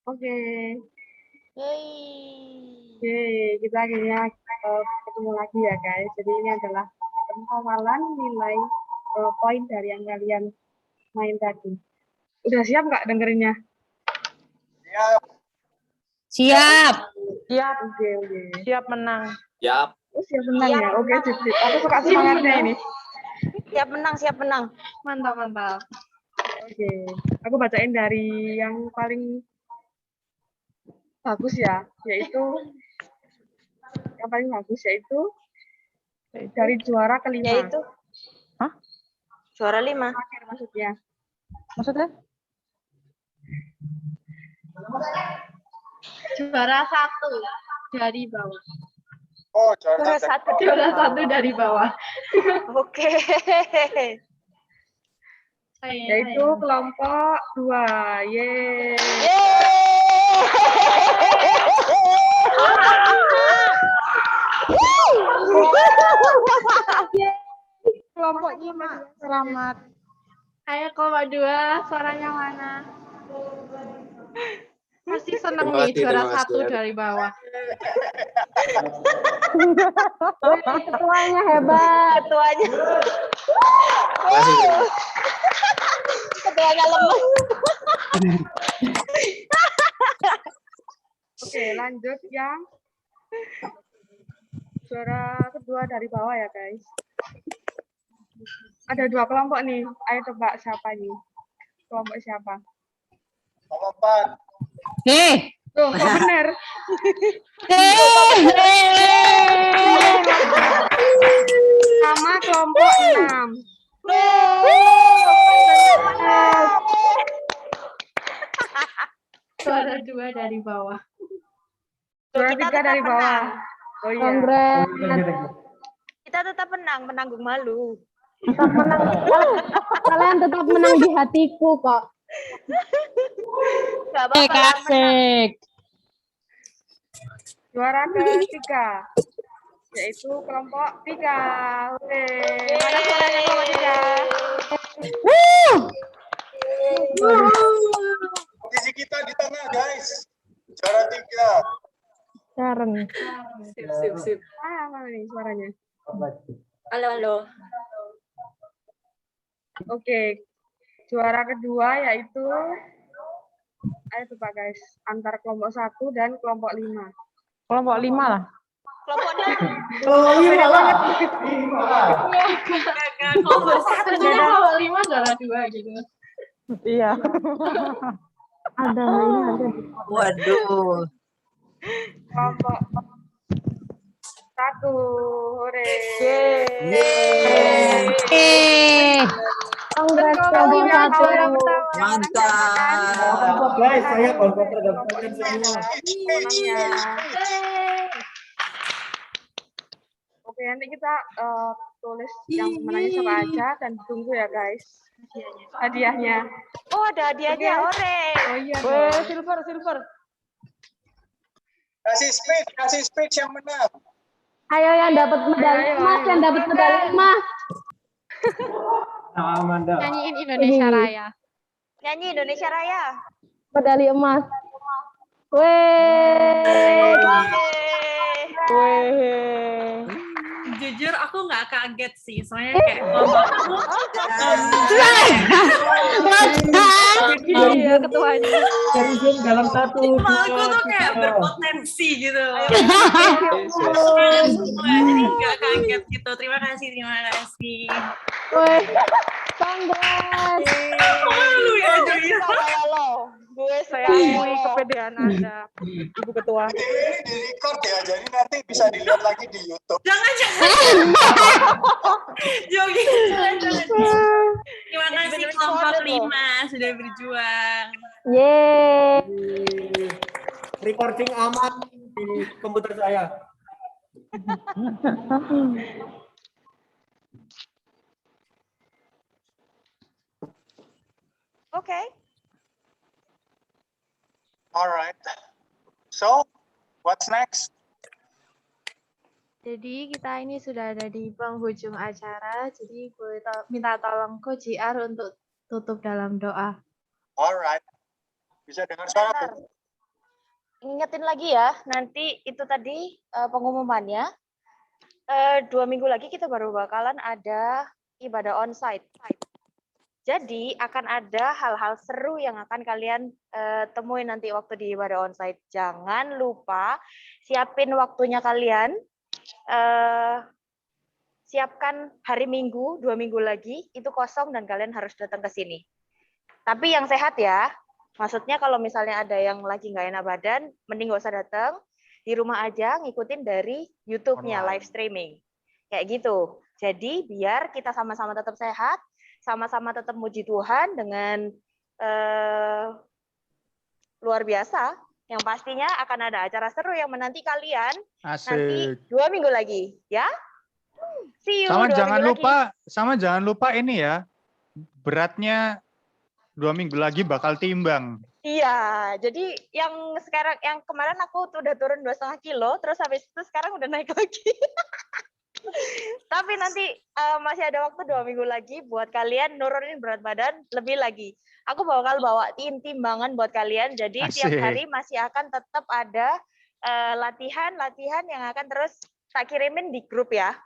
Oke. Yeay. Oke, kita akhirnya ketemu lagi ya guys. Jadi ini adalah pengkawalan nilai poin dari yang kalian main tadi. Udah siap nggak dengerinnya? Siap. Oke. Siap menang. Oh, siap menang ya? Oke, sip. Aku suka semangatnya ini. Siap menang. Mantap. Oke, aku bacain dari yang paling bagus ya, yaitu dari juara kelima. Yaitu? Hah? Juara 5. Akhir maksudnya. Maksudnya? Juara 1 dari bawah. Oh, Juara 1. Juara 1 dari bawah. Oke. Yaitu kelompok 2. Yeay. Kelompok 5. Selamat. Ayo kelompok 2, suaranya mana? Masih seneng nih juara 1 dari bawah. Ketuanya hebat. Ketuanya lemes. Oke, lanjut yang juara kedua dari bawah ya guys. Ada 2 kelompok nih. Ayo tebak siapa nih? Kelompok siapa? Kelompok 4. Tuh, kok bener? Sama kelompok 6. Juara 2 dari bawah. Juara 3 dari bawah. Oh iya. Kita tetap menanggung malu. Kalian tetap menang di hatiku kok. Gak apa-apa. Asik. Juara ketiga yaitu kelompok 3. Oke. Mana suaranya kelompok 3? Posisi kita di tengah, guys. Juara 3. Keren. Sip. Mana nih suaranya? Halo. Oke. Juara kedua yaitu ayo coba guys, antar kelompok 1 dan kelompok 5. Kelompok 5 lah. Kelompok 6. Beda banget. Kelompok 5 juara 2 gitu. Iya. Ada. Waduh. Kelompok 1. Hore. Congrats kelompok satu. Mantap. Guys, saya baru terdaftarkan semua. Semuanya. Oke, nanti kita tulis yang pemenangnya siapa aja dan tunggu ya guys hadiahnya. Oh, ada hadiahnya, ore. Oh iya. Silver. Kasih speech yang menang. Ayo yang dapat medali emas, yang dapat medali emas. Amanda. Nyanyiin Indonesia Raya. Nyanyi Indonesia Raya. Medali emas. Weh. Jujur aku nggak kaget sih, soalnya kayak kelompokku Iya ketuanya. Dari Zoom dalam satu. aku tuh kayak berpotensi gitu. Jadi nggak kaget gitu. Terima kasih. Weh. Congrats. Malu ya Joy. Gue Saya akui kepedean Anda, Ibu Ketua. Ini di record ya, jadi nanti bisa dilihat lagi di YouTube. Jangan. Jogi, jangan. Terima kasih kelompok 5 sudah berjuang. Yeay. Recording aman di komputer saya. Oke. Alright. So, what's next? Jadi kita ini sudah ada di penghujung acara, jadi boleh minta tolong Coach JR untuk tutup dalam doa. Alright. Bisa dengar suara Bentar. Bu? Ingetin lagi ya, nanti itu tadi pengumumannya. 2 minggu lagi kita baru bakalan ada ibadah onsite. Jadi akan ada hal-hal seru yang akan kalian temuin nanti waktu di ibadah onsite. Jangan lupa siapin waktunya kalian. Siapkan hari Minggu, 2 minggu lagi, itu kosong dan kalian harus datang ke sini. Tapi yang sehat ya, maksudnya kalau misalnya ada yang lagi nggak enak badan, mending nggak usah datang, di rumah aja ngikutin dari YouTube-nya, live streaming. Kayak gitu. Jadi biar kita sama-sama tetap sehat, sama-sama tetap muji Tuhan dengan luar biasa. Yang pastinya akan ada acara seru yang menanti kalian nanti 2 minggu lagi, ya. See you. Sama jangan lupa ini ya, beratnya 2 minggu lagi bakal timbang. Iya, jadi yang kemarin aku udah turun 2,5 kilo, terus habis itu sekarang udah naik lagi. Tapi nanti masih ada waktu 2 minggu lagi buat kalian nurunin berat badan lebih lagi. Aku bakal bawa timbangan buat kalian, jadi tiap hari masih akan tetap ada latihan yang akan terus tak kirimin di grup ya.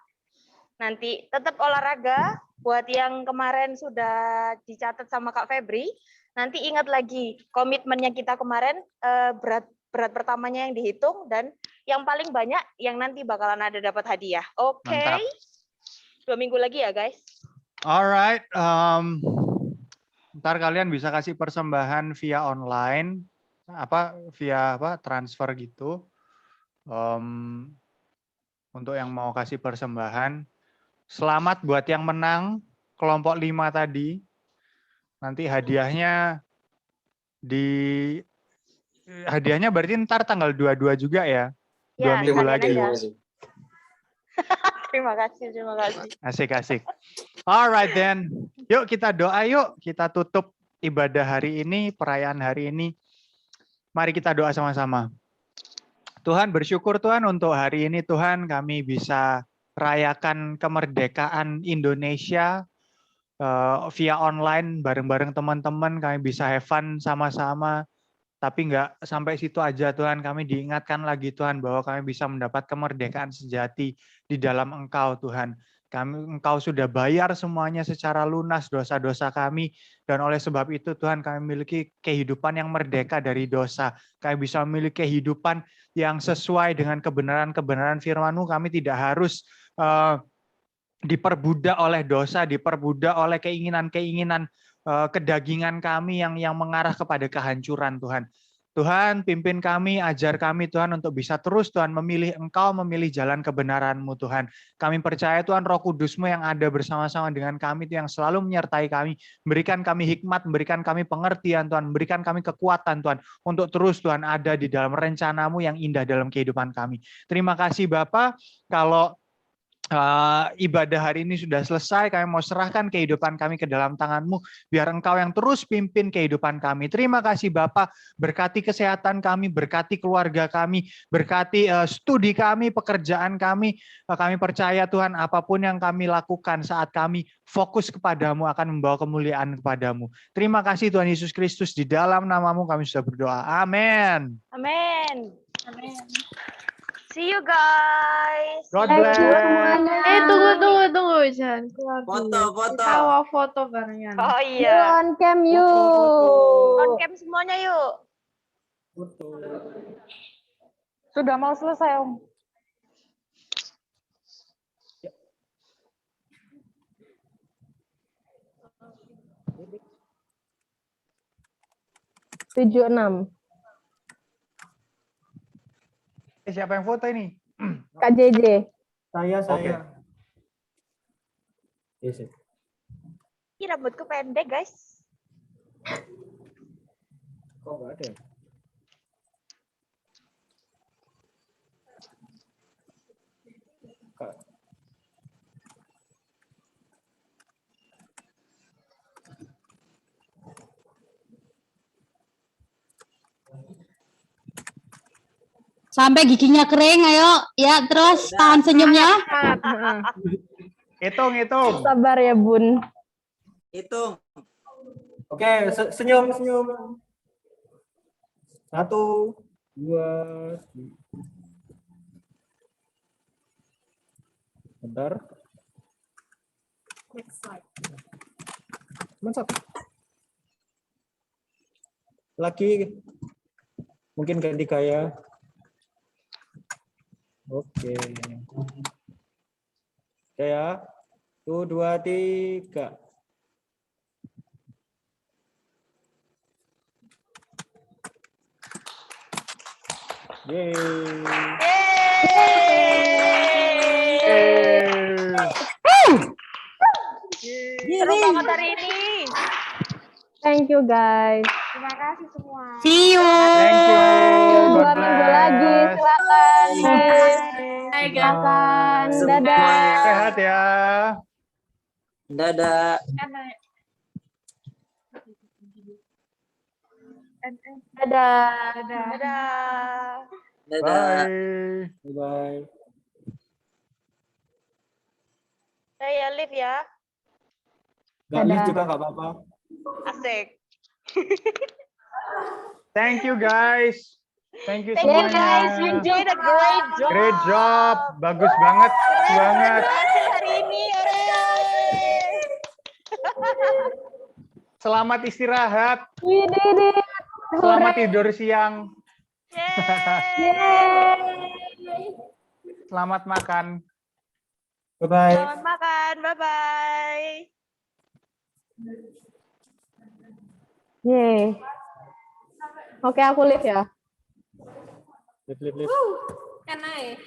Nanti tetap olahraga, buat yang kemarin sudah dicatat sama Kak Febri, nanti ingat lagi komitmennya kita kemarin, berat pertamanya yang dihitung, dan yang paling banyak yang nanti bakalan ada dapat hadiah. Oke. 2 minggu lagi ya guys. Alright, ntar kalian bisa kasih persembahan via online, via transfer gitu. Untuk yang mau kasih persembahan, selamat buat yang menang kelompok 5 tadi. Nanti hadiahnya berarti ntar tanggal 22 juga ya? 2 minggu lagi. Terima kasih. Asik. Alright then. Yuk kita doa yuk. Kita tutup ibadah hari ini, perayaan hari ini. Mari kita doa sama-sama. Tuhan, bersyukur Tuhan untuk hari ini Tuhan kami bisa rayakan kemerdekaan Indonesia via online bareng-bareng teman-teman. Kami bisa have fun sama-sama. Tapi nggak sampai situ aja Tuhan, kami diingatkan lagi Tuhan bahwa kami bisa mendapat kemerdekaan sejati di dalam Engkau Tuhan. Engkau sudah bayar semuanya secara lunas dosa-dosa kami, dan oleh sebab itu Tuhan kami memiliki kehidupan yang merdeka dari dosa. Kami bisa memiliki kehidupan yang sesuai dengan kebenaran-kebenaran firman-Mu. Kami tidak harus diperbudak oleh dosa, diperbudak oleh keinginan-keinginan kedagingan kami yang mengarah kepada kehancuran Tuhan. Tuhan, pimpin kami, ajar kami Tuhan untuk bisa terus Tuhan memilih Engkau, memilih jalan kebenaran-Mu Tuhan. Kami percaya Tuhan Roh Kudus-Mu yang ada bersama-sama dengan kami itu yang selalu menyertai kami, memberikan kami hikmat, memberikan kami pengertian Tuhan, memberikan kami kekuatan Tuhan untuk terus Tuhan ada di dalam rencana-Mu yang indah dalam kehidupan kami. Terima kasih Bapa, kalau ibadah hari ini sudah selesai, kami mau serahkan kehidupan kami ke dalam tangan-Mu, biar Engkau yang terus pimpin kehidupan kami. Terima kasih Bapa, berkati kesehatan kami, berkati keluarga kami, berkati studi kami, pekerjaan kami. Kami percaya Tuhan, apapun yang kami lakukan saat kami fokus kepadamu akan membawa kemuliaan kepadamu. Terima kasih Tuhan Yesus Kristus, di dalam nama-Mu kami sudah berdoa. Amin. Amin. Amin. See you guys. God bless. Tunggu. Jangan keluar dulu. Kita mau foto barengan. Oh iya. On cam yuk. On cam semuanya yuk. Sudah mau selesai, Om. Tujuh enam. Siapa yang foto ini? Kak JJ. Saya. Yes. Ih, rambutku pendek, guys. Kok nggak ada? Sampai giginya kering, ayo. Ya, terus tahan senyumnya. Hitung. Sabar ya, Bun. Hitung. Oke, senyum. 1, 2, bentar. Next slide. Mantap. Lagi, mungkin ganti gaya. Oke. Saya 1, 2, 3. Seru banget hari ini. Thank you, guys. Terima kasih semua. See you. Thank you. 2 minggu lagi, silakan. Hai guys. Silakan. Dadah. Sehat ya. Dadah. Dadah. Dadah. Dadah. Bye. Saya live ya. Nggak live juga nggak apa-apa. Asik. Thank you guys. Thank you Thank you semuanya. guys. You did a great job. Great job. Bagus banget. Berhasil hari ini. Selamat istirahat. We did it. Selamat tidur siang. Selamat makan. Bye-bye. Selamat makan. Bye-bye. Yeay. Oke, aku live ya. Live. Kan naik.